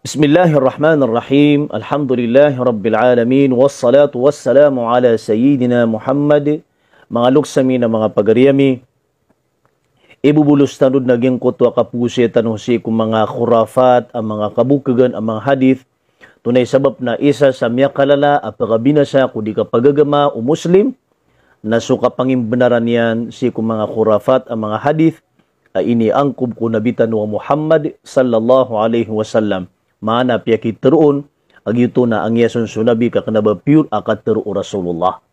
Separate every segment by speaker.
Speaker 1: Bismillahirrahmanirrahim. Alhamdulillahi Rabbil Alamin. Wassalatu wassalamu ala Sayyidina Muhammad. Mga luksami na mga pagariyami. Ibubulos tanod naging kutwa kapusi tanusi kung mga khurafat, ang mga kabukagan, ang mga hadith. Tunay sabab na isa sa miyakalala at pagabinasa kung di ka pagagama o Muslim. Na suka pangimbenaran yan si kung mga khurafat, ang mga hadith. Ini angkub ko nabitan wa Muhammad sallallahu alaihi wasallam. Mana piyaki teruun agito na ang yason sunabi kakanaba pure akat teru Rasulullah.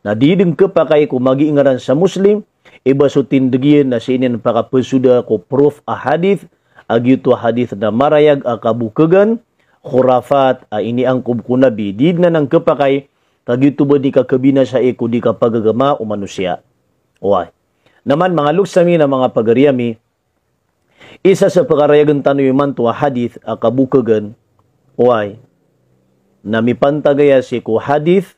Speaker 1: Na diding kepakai ko magiingaran sa Muslim iba sutin degian na sinin pakapesuda ko proof a hadith agito hadith na marayag akabukagan khurafat ini angkub ko nabi did na nang kepakai kagito ba di ka kabina sa iko di ka pagagama o manusia. Why? Naman mga luksami na mga pagariyami isa sa pagarayagan tanuyman to hadith akabukagan why na mipantagaya si ko hadith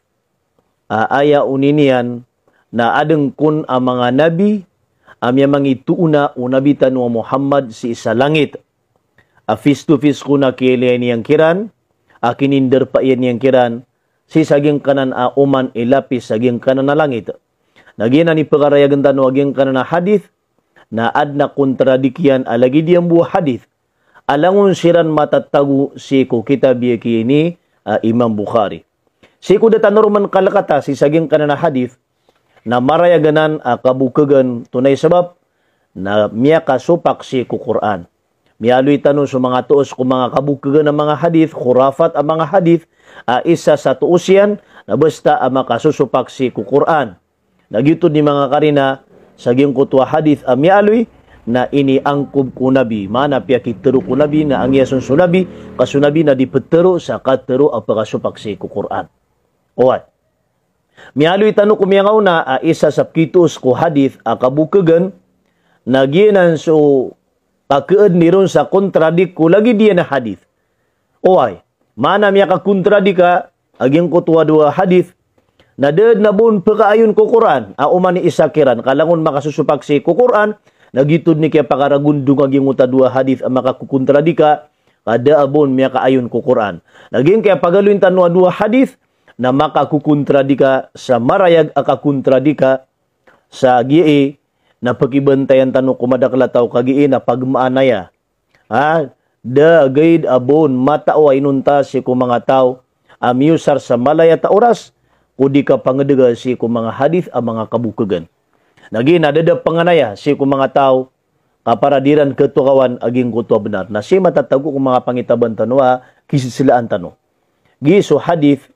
Speaker 1: aya uninian na adeng kun ang mga nabi amya mangituuna unabitan wa Muhammad si isa langit face to face kuna kile niyang kiran akininder pa iyan niyang kiran si saging kanan uman ilapis saging kanan na langit nagina ni pagarayagan tanuyang kanan na hadith na adna kontradikyan alagi diyang buah hadith. Alangon siran matatagu si ko kitabiyya kini Imam Bukhari. Si ko datanorman kalakata si saging kanana hadith na marayaganan kabukagan tunay sabab na miya kasupak si ko Quran. Miyaluy tanong sa mga tuos kung mga kabukagan ng mga hadith, khurafat ang mga hadith, isa sa tuos yan na basta makasusupak si ko Quran. Nagyutod ni mga karina saging kutwa hadith amyaloy na ini angkub ku nabi mana piyaki teru ku nabi na ang yason sunabi kasunabi na dipetero sa katero apakasupaksi ku Quran. Oat. Mialoy tanu kumiyangaw na isa sa kitus ku hadith akabukagan naginan so pakeed niron sa kontradik ku lagi dia na hadith. Oay. Mana miya ka kontradika aging kutwa dua hadith na dead na bun pagkaayon ko Quran uman ni isakiran kalangon makasusupak si ko Quran nagitod ni kaya pakaragundong aging uta dua hadith ang makakukontradika kada abon miya kaayon ko Quran naging kaya pagaluin tanwa dua hadith na makakukontradika sa marayag akakontradika sa gie na pagibantayan tanong kumadaklataw kagie na pagmaanaya da gaid abon matao ay nunta si ko mga tao amyusar sa malaya ta oras kudi ka pangedega si ko mga hadith ang mga kabukagan. Nagi nadada panganaya si ko mga tao kaparadiran ketukawan aging kutwa benar. Na si matatago ko mga pangitaban tanwa kisisilaan tano. Giso hadith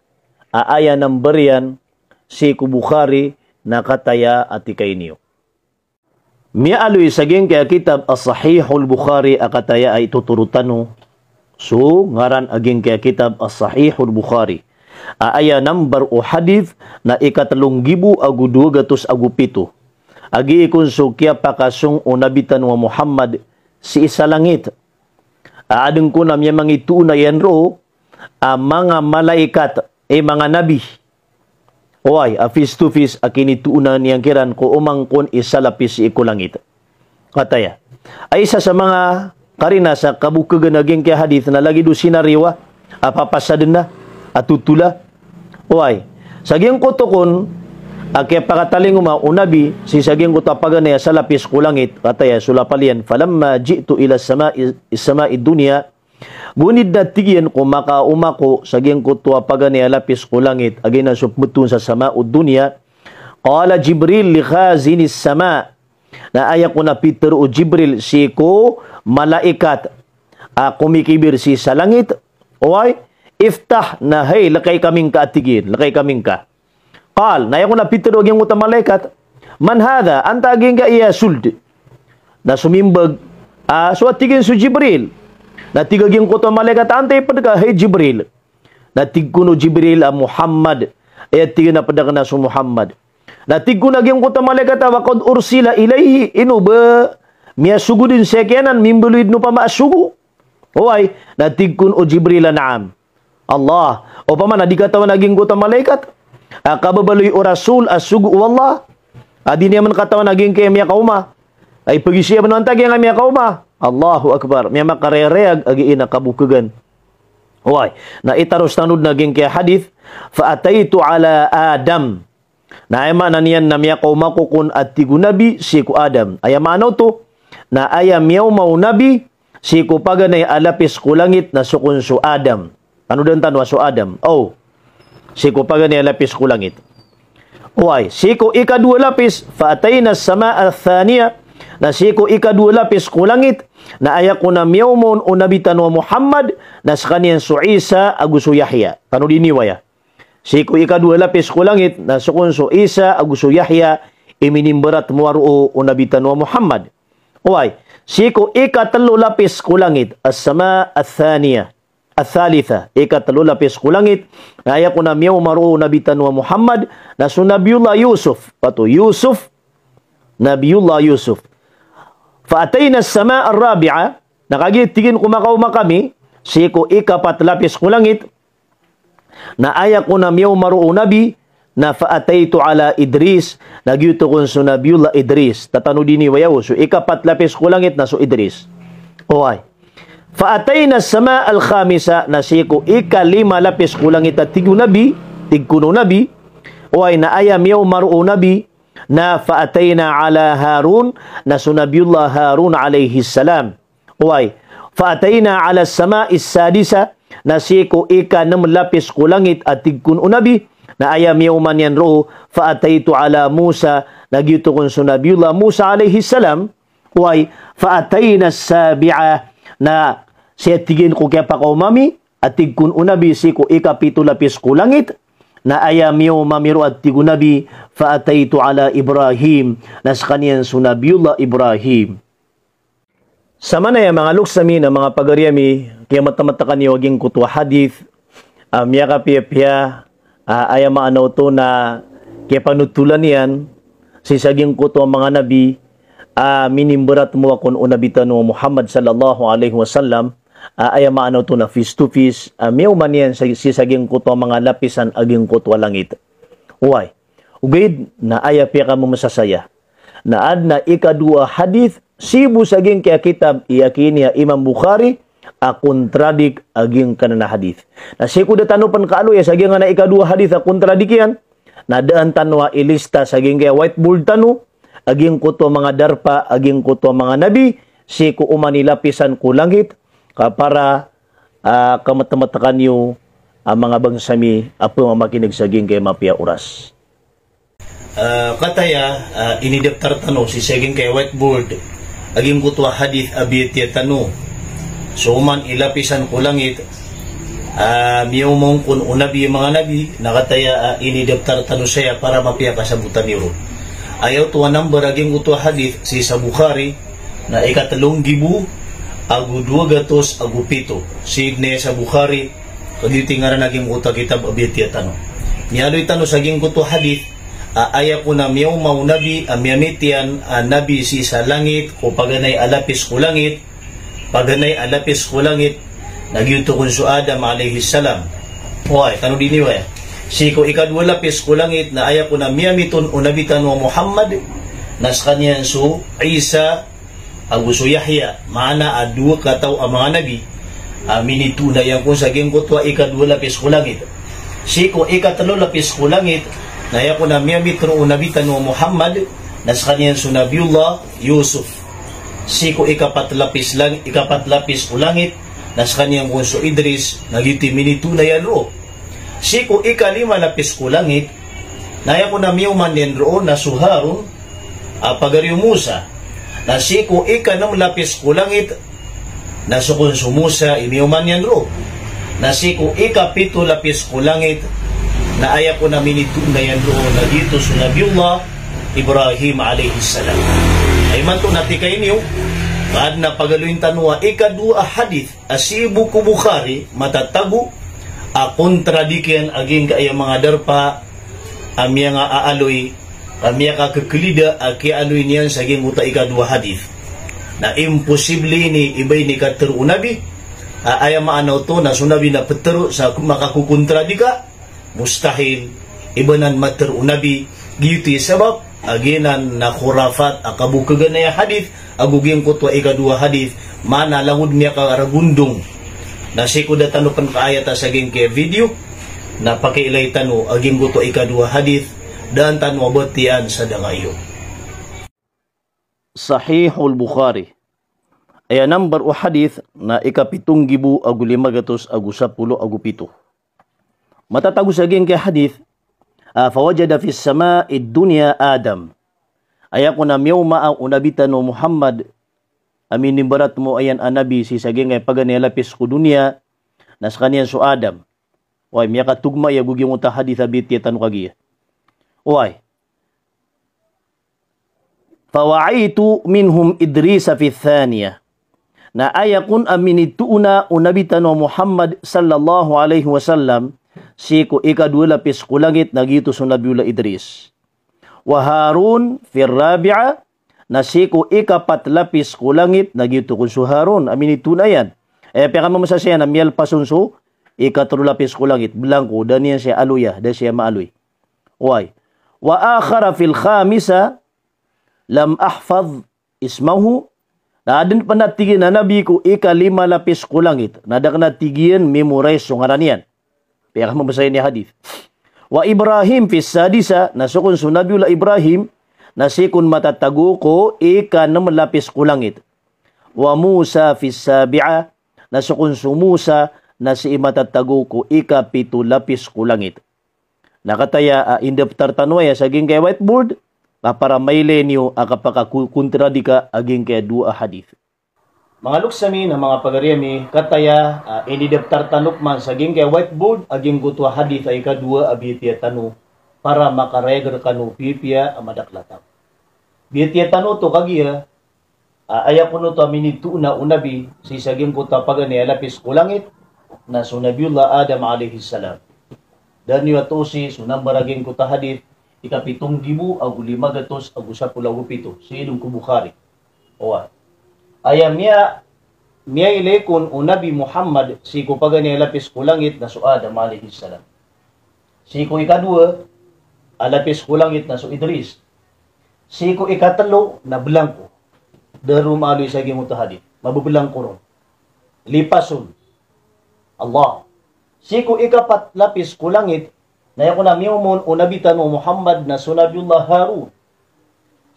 Speaker 1: aya number yan si ko Bukhari na kataya atikay niyo. Miya aloy saging kaya kitab as-sahihul Bukhari akataya ay tuturutano. So ngaran aging kaya kitab as-sahihul Bukhari. Aya number o hadith na ikatalong gibu agu 207. Agi ikon sukya pakasong unabitan wa Muhammad si isa langit. Adeng ko namya mangitu na yan ro mga malaikat mga nabi. Oy, face to face akinituunan niyang kiran ko umangkon isa lapis si iko langit. Kataya. Ay isa sa mga karina sa kabukagan naging kaya hadith na lagi do sinariwa papasadin na atutula. Oy, saging kutokon kaya pakataling unabi si saging kutapagan niya sa lapis ko langit kataya sulapalian falamma jitu ila sama'i dunya gunid na tigyan ko makaumako saging kutapagan niya lapis ko langit agina supmutun sa sama'ud dunya qala Jibril li khazinis sama na ayak ko na Peter o Jibril si ko malaikat kumikibir si sa langit. Oy, iftah na hey lakay kaming kaatigin lakay kaming ka qal na yakuna Peter og yung utang malaikat man hada anta aging ka iya suld na sumimbag so atigin su Jibril na tigaging ko to malaikat antay padka hey Jibril na tigkuno Jibril Muhammad ay tigin na padka na su Muhammad na tigkuno aging ko to malaikat wa qad ursila ilayhi inuba miya sugudin sekenan mimbuluid no pa maasugo oy na tigkun o Jibril naam Allah. O paman, di katawan naging guta malaikat. Kababaloy o rasul asugu wallah. Di niya man katawan naging kaya miya kauma. Ay pag-isya man ang tagi nga miya kauma. Allahu Akbar. Miya makarereag agiin na kabukagan. Huway, na itaros tanod naging kaya hadith, faataitu ala Adam. Na ayama na niyan na miya kaumakukun at tigu nabi si ku Adam. Ayama ano to? Na ayam yaw mau nabi si ku paganay alapis ku langit na sukun su Adam. Ano dan tanwa su Adam? Oh, si ku paganay alapis ku langit. Huway, si ku ikadua lapis, faatayna sama al-thaniya, na si ku ikadua lapis ku langit, na ayak ko na miyawmon o nabitan wa Muhammad, na sa kaniyan su Isa aguso Yahya. Tano diniwaya. Si ku ikadua lapis ku langit, na sukun su Isa aguso Yahya, iminimbarat muwaru o nabitan wa Muhammad. Huway, si ku ikatalo lapis ku langit, as-sama al-thaniya, al-thalitha, ikatalo lapis ku langit, na ayak ko na miyawmaru o nabitan wa Muhammad, na su Nabiullah Yusuf, pato Yusuf, Nabiullah Yusuf. Faatayna sama al-rabi'a, nakagitigin kumakauma kami, si ku ikapat lapis ku langit, na ayak ko na miyaw maruo nabi, na faataytu ala Idris, nagyuto kon su Nabiullah Idris, tatano dini wayaw, so ikapat lapis ku langit na su Idris. Oay. Faatayna sama al-khamisa, na si ku ikalima lapis ku langit at tigu nabi, tigkuno nabi, oay na aya miyaw maruo nabi, na faatayna ala Harun, na su Nabiullah Harun alayhi salam. Oay. Faatayna ala sama is-sadisa, na si ku ikanam lapis ku langit at tigkuno nabi, na ayam yawman yan ro, faataytu ala Musa, nagyuto kon su Nabiullah Musa alayhi salam. Huway, faatayna sabi'a, na siya tigin ko kaya pakaumami, at tigkun unabi si ko ikapito lapis ku langit, na ayam yawmami ro at tigunabi, faataytu ala Ibrahim, na sa kaniyan su Nabiullah Ibrahim. Sama na mga luksami na mga pagaryami, kaya matamatakan niyo aging kutwa hadith, miyaka piya ayam maanaw to na kaya panutulan yan, si saging kutwa mga nabi, minimberat mo akong unabitan mo Muhammad sallallahu alaihi wasallam, ayam maanaw to na face to face, miyaw man yan si saging kutwa mga lapisan aging kutwa langit. Uway, ugid na ayapiya ka mo masasaya, na ad na ikadua hadith, sibu saging kaya kitab iyakini Imam Bukhari, kontradik aging kanana hadith. Na siya ko datano pan kaalo ya saging nga na ikadua hadith kontradik yan. Na daan tanwa ilista saging kaya whiteboard tano, aging kuto mga darpa, aging kuto mga nabi, siya ko umanilapisan ko langit, para kamatamatakan niyo mga bangsami, apo mamakinig saging kaya mapia oras. Kataya, inidaptar tano, si saging kaya whiteboard, aging kuto hadith abit ya tano, so man ilapisan ko langit, miyumong kun unabi mga nabi, nakataya inidaptar tano siya para mapiya kasabutan niyo. Ayaw tuwa number aging utwa hadith si sa Bukhari, na ikatalong gibu, agu 200 agu 7. Sidne sa Bukhari, kagiti nga rin naging utwa kitab abitya tano. Niyaloy tano sa aging utwa hadith, ayaw ko na miyaw maunabi, miyamitian nabi si sa langit, o paganay alapis ko langit, paganay alapis ko langit, nagyuto kun su Adam alayhi salam. Hoy, tano diniwa. Si ko ikadwa lapis ko langit, na aya ko na miyamiton unabitan wa Muhammad, nas kanyan su Isa aguso Yahya, maana adua kataw ang mga nabi, minituna yan kung saging kutwa ikadwa lapis ko langit. Si ko ikatalo lapis ko langit, na aya ko na miyamiton unabitan wa Muhammad, nas kanyan su Nabiullah Yusuf. Si ko ikapat lapis ko langit, nas kanyang kunso Idris, nagiti minituna yan ro. Si ko ikalima lapis ko langit, naya ko na miyuman yan ro, na su Harun, pagaryo Musa. Na si ko ikanam lapis ko langit, na su kunso Musa, imiyuman yan ro. Na si ko ikapito lapis ko langit, na aya ko na minituna yan ro, na dito su Nabiullah Ibrahim alayhi salam. Ay man to natikay niyo, kahit na pagaluin tanwa, ikadua hadith, asibu ko Bukhari, matatago, kontradikyan aging kaya mga darpa, amya nga aaloy, amya ka kaklida, kaya aloy niyan sa aging uta ikadua hadith. Na imposible ni ibay ni katero nabi, aya maanaw to, na sunabi na petero sa makakukontradika, mustahil, ibanan matero nabi, giyuti sabab, aginan na khurafat akabukagan na hadith, aguging kutwa ikadua hadith, mana langud niya karagundong, Nasi ko datano pan kaayata sa aging kay video na pakiilay tano aging guto ikadua hadith dan tano abatian sa dangayo. Sahihul Bukhari. Ay number o hadith na ikapitong gibu agu 500 agu 10 agu 7. Matatago sa aging kay hadith fawajada fis sama'i dunya Adam. Aya ko na miyawma ang unabitan no Muhammad amin barat mo ayan anabi si saging ay paganelapis ko dunya nas kaniyan so Adam. Way miya katugma ya gugi mo ta hadith abit tanu kagiya. Way. Fawaitu minhum Idris fi thaniya. Na ayakun amin ituuna unabitan no Muhammad sallallahu alaihi wasallam si ko ikadua lapis ko langit nagito so Nabiullah Idris. Wa Harun fi rabi'a na si ko ikapat lapis ko langit nagito ko so Harun amin ito na yan. Peka mo masasaya na miyal pasunso ikatro lapis ko langit blanco dan yan siya aluya dan siya maaluy. Why? Wa akhara fil khamisa lam ahfaz ismahu na adin panatigin na nabi ko ikalima lapis ko langit nadak natigian memorize so ngaran yan. Peka mo masaya ni hadith. Wa Ibrahim fi sadisa nasukon so Nabiullah Ibrahim nasikun matatago ko ikanam lapis ko langit. Wa Musa fi sabi'a nasukun so Musa na si matatago ko ikapito lapis ko langit. Nakataya indaptar tanwaya saging kay whiteboard para mailenyo akapakakontradika aging kay dua hadith. Mga luksami na mga pagariyami, kataya inidaptar tanok man saging kay whiteboard aging gutwa hadith ay kadua abitiya tanu para makaregar kanu pipia amadaklataw. Bitiya tanu to kagiya aya kuno to aminitu na unabi si saging kuta pagani lapis ko langit na so Nabiullah Adam alaihi salam. Dan yu atosi so nambaraging kuta hadith ikapitong gibu agu 500 agu 10 agu 7 si idong ko Bukhari. Owa. Aya miya ilekon o Nabi Muhammad si ko pagani lapis ko langit na so Adam alaihi salam. Si ko ikadua lapis ko langit na so Idris. Si ko ikatalo na blanco. Darum aloy sa gimong hadith. Mabublang ko ron. Lipason. Allah. Si ko ikapat lapis ko langit na yako na miyumon o nabitan o Muhammad na so Nabiullah Harun.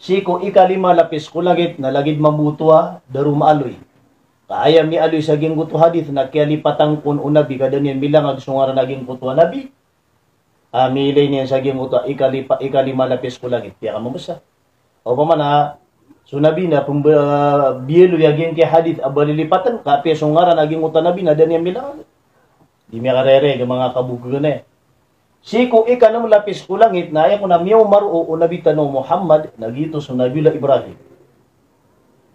Speaker 1: Si ko ikalima lapis ko langit na lagid mabutua darum aloy. Kaaya mi aloy sa ging guto hadith na kaya lipatang kun unabi kada niyan bilang agsungaran naging kutwa nabi. Milay niyan sa ging guto ikalima lapis ko langit. Kaya ka mabasa. O pa man so nabi na biyelo yaging kaya hadith abalilipatan kapya sungaran naging guto nabi na dan niyan bilang. Di mi karere ng mga kabugugan eh. Si ko ikanam lapis ko langit na ayan ko na miyaw maro o nabitan no Muhammad nagito so Nabiullah Ibrahim.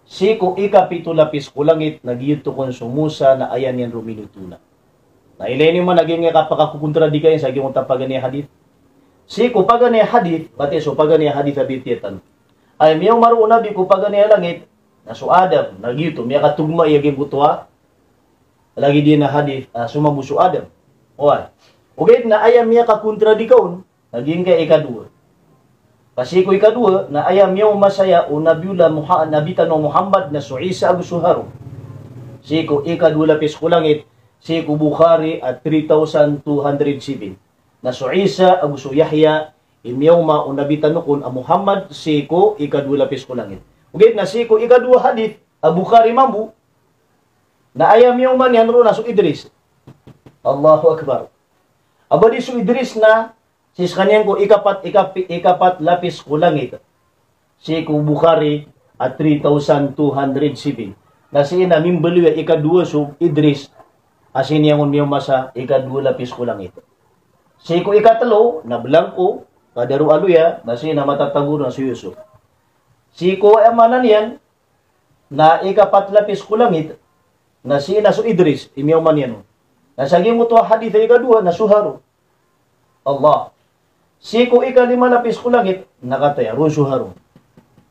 Speaker 1: Si ko ikapito lapis ko langit nagito kon so Musa na ayan yan ruminutuna. Na ileni man naging kapakakukontradika yan sa gimong tapagani hadith. Si ko pagani hadith pati so pagani hadith abititan. Ay miyaw maro o nabi ko pagani langit na so Adam nagito miya katugma yaging butwa. Lagi din na hadith sumabuso Adam. Oy. Ugit na ayam miya ka kontradikon naging kay ikadua. Kasi ko ikadua na ayam miya masaya o Nabiullah nabitan no Muhammad na so Isa agu Harun. Si ko ikadua lapis ko langit si ko Bukhari at 3207. Na so Isa agu Yahya imiyaw ma o nabitan no kun Muhammad si ko ikadua lapis ko langit. Ugit na si ko ikadua hadith Bukhari mambu na ayam yung man yan ro na so Idris. Allahu Akbar. Abadi so Idris na sis kanyan ko ikapat lapis ko langit. Si ko Bukhari at 3207. Na si na mimbaliwa ikadua so Idris asin yang unmiyo masa ikadua lapis ko langit. Si ko ikatalo na blanco kadaru aluya na si na matatago na si Yusuf. Si ko amanan yan na ikapat lapis ko langit na si na so Idris imiyaw man yan. Nasaging mo to hadith ay kadua na suharo. Allah. Si ko ikalima lapis ko langit nakataya ron suharo.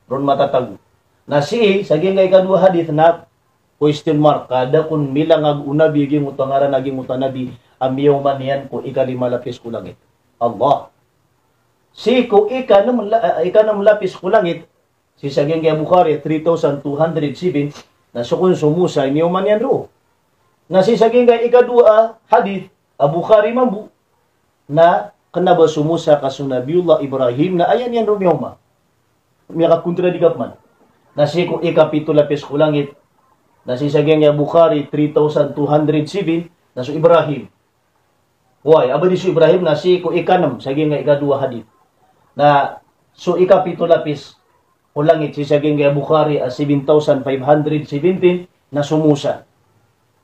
Speaker 1: Ron matatago. Na si saging ay kadua hadith na question mark kada kun milang ag unabi ging utangaran naging utanabi amiyaw man yan ko ikalima lapis ko langit. Allah. Si ko ikanam lapis ko langit si saging kay Bukhari 3207 na sukun so Musa imiyaw man yan ro. Na si saging kay ikadua hadith Bukhari mambu na kanaba sumusa ka Nabiullah Ibrahim na ayan yan rumiyoma. Miyaka kontradikap man. Na si kung ikapitulo lapis kulangit na si saging ya Bukhari 3207 na so Ibrahim. Why? Aba di so Ibrahim na si kung ikanam saging nga ikadua hadith. Na so ikapitulo lapis kulangit si saging ya Bukhari 7517 na sumusa.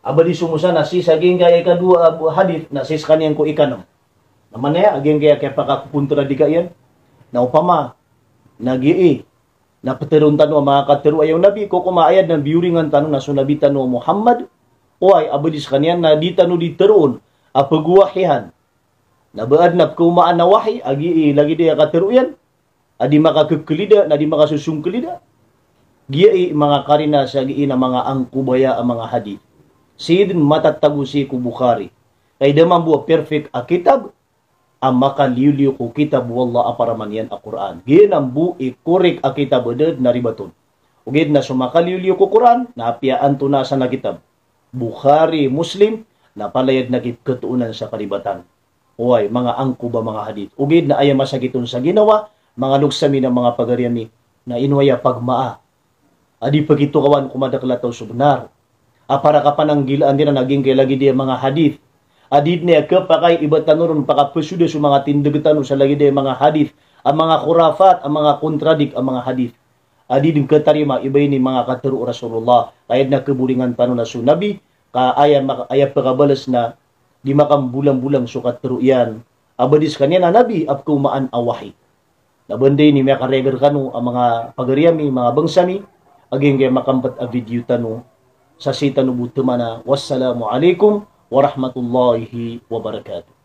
Speaker 1: Abadi sumusa na si saging gaya ikadua hadith na sis kaniyang ko ikanam. Naman na aging gaya kaya pakakupuntura di ka yan. Na upama, nag-i na patirun tanong mga katiru ayaw nabi ko kumaayad ng biuringan tanong na sunabi tanong Muhammad o ay abadi sa kanyan na di tanong di teruon apagwahihan. Nabaad na kumaan na wahi agi lagi dia katiru yan. Adi makakakulida na di makasusungkulida. Giai mga karina sa giina mga angkubaya ang mga hadith. Sidin matatago si ku Bukhari. Kay damang buwa perfect a kitab, ang makaliuliw ko kitab wallah aparaman yan a Quran. Ginang bu ikorek a kitab edad na ribaton. Ugid na sumakaliuliw ko Quran, naapiyaan to na sa na kitab. Bukhari, Muslim, napalayad na ketuunan sa kalibatan. Uway, mga angko ba mga hadith. Ugid na ayaw masagiton sa ginawa, mga lugsami ng mga pagaryami na inwaya pagmaa. Adi pagito kawan kumadaklataw subnar. Para kapananggilaan din na naging kay lagi dia mga hadith. Adid niya kapakay iba tanuron pakapusudo sa mga tindagatan sa lagi dia mga hadith. Ang mga khurafat, ang mga kontradik, ang mga hadith. Adid ng katarima iba ni mga katiru Rasulullah. Kahit na keburingan tanong na sunabi, ayat pakabalas na di makam bulang-bulang sukat tiru yan. Abadis kanya na nabi, ap kumaan awahi. Nabanday ni mga karegar kanu ang mga pagaryami, mga bangsami, aging kaya makampat a video tanong sa sita nubutumana. Wassalamu alaikum warahmatullahi wabarakatuh.